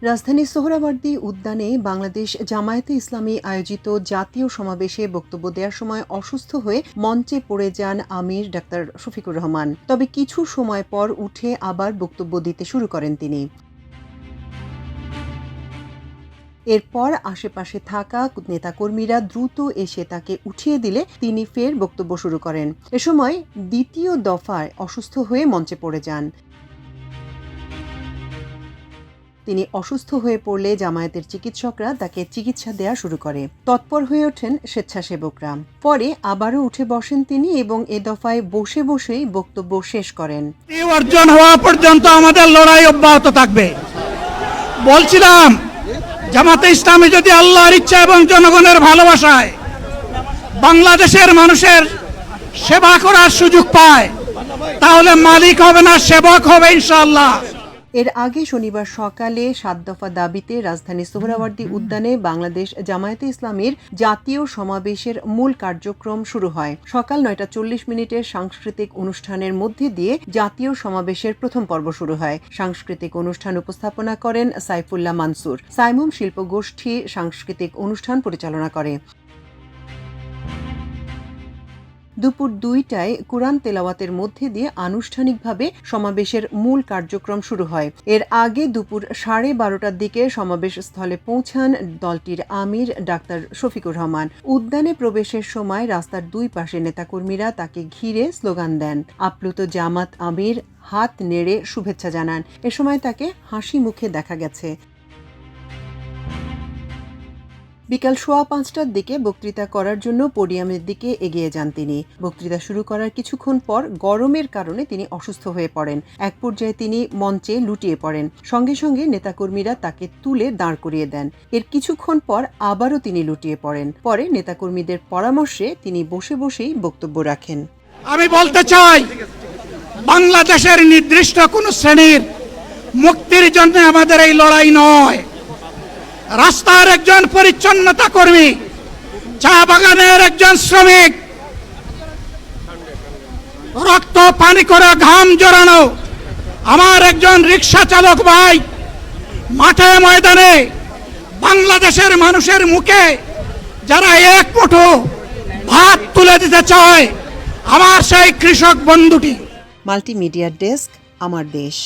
রাজধানীর সোহরাওয়ার্দী উদ্যানে বাংলাদেশ জামায়াতে ইসলামী আয়োজিত জাতীয় সমাবেশে বক্তব্য দেওয়ার সময় অসুস্থ হয়ে মঞ্চে পড়ে যান আমির ডাক্তার শফিকুর রহমান। তবে কিছু সময় পর উঠে আবার বক্তব্য দিতে শুরু করেন তিনি। এরপর আশেপাশে থাকা নেতাকর্মীরা দ্রুত এসে তাকে উঠিয়ে দিলে তিনি ফের বক্তব্য শুরু করেন। এ সময় দ্বিতীয় দফায় অসুস্থ হয়ে মঞ্চে পড়ে যান। তিনি অসুস্থ হয়ে পড়লে জামায়াতের চিকিৎসকরা তাকে চিকিৎসা দেয়া শুরু করে। তৎপর হয়ে ওঠেন স্বেচ্ছাসেবকরা। পরে আবারও উঠে বসেন তিনি এবং এ দফায় বসে বসেই বক্তব্য শেষ করেন। অর্জন হওয়া পর্যন্ত আমাদের লড়াই অব্যাহত থাকবে। বলছিলাম, জামাতে ইসলামী যদি আল্লাহর ইচ্ছা এবং জনগণের ভালোবাসায় বাংলাদেশের মানুষের সেবা করার সুযোগ পায়, তাহলে মালিক হবে না, সেবক হবে ইনশাআল্লাহ। এর আগে শনিবার সকালে ৭ দফা দাবিতে রাজধানীর সোহরাওয়ার্দী উদ্যানে বাংলাদেশ জামায়াতে ইসলামীর জাতীয় সমাবেশের মূল কার্যক্রম শুরু হয়। সকাল ৯টা ৪০ সাংস্কৃতিক অনুষ্ঠানের মধ্যে দিয়ে জাতীয় সমাবেশের প্রথম পর্ব শুরু হয়। সাংস্কৃতিক অনুষ্ঠান উপস্থাপনা করেন সাইফুল্লাহ মানসুর। সাইমুম শিল্পগোষ্ঠী সাংস্কৃতিক অনুষ্ঠান পরিচালনা করে। দুপুর ২টায় কুরআন তেলাওয়াতের মধ্যে দিয়ে আনুষ্ঠানিকভাবে সমাবেশের মূল কার্যক্রম শুরু হয়। এর আগে দুপুর ১২:৩০টার দিকে সমাবেশ স্থলে পৌঁছান দলটির আমির ডাক্তার শফিকুর রহমান। উদ্যানে প্রবেশের সময় রাস্তার দুই পাশে নেতাকর্মীরা তাকে ঘিরে স্লোগান দেন। আপ্লুত জামাত আমির হাত নেড়ে শুভেচ্ছা জানান। এ সময় তাকে হাসি মুখে দেখা গেছে। বিকাল ৫:১৫টার দিকে বক্তৃতা করার জন্য পোডিয়ামের দিকে এগিয়ে যান তিনি। বক্তৃতা শুরু করার কিছুক্ষণ পর গরমের কারণে তিনি অসুস্থ হয়ে পড়েন। এক পর্যায়ে তিনি মঞ্চে লুটিয়ে পড়েন। সঙ্গে সঙ্গে নেতাকর্মীরা তাকে তুলে দাঁড় করিয়ে দেন। এর কিছুক্ষণ পর আবারও তিনি লুটিয়ে পড়েন। পরে নেতাকর্মীদের পরামর্শে তিনি বসে বসেই বক্তব্য রাখেন। আমি বলতে চাই, বাংলাদেশের নির্দিষ্ট কোন শ্রেণীর মুক্তির জন্য আমাদের এই লড়াই নয়। রাস্তার একজন পরিচ্ছন্নতা কর্মী, চা বাগানের একজন শ্রমিক, রক্ত পানি করে ঘাম জড়ানো আমার একজন রিক্সা চালক ভাই মাঠে ময়দানে বাংলাদেশের মানুষের মুখে যারা এক মুঠো ভাত তুলে দিতে চায়, আমার সেই কৃষক বন্ধুটি। মাল্টিমিডিয়া ডেস্ক, আমার দেশ।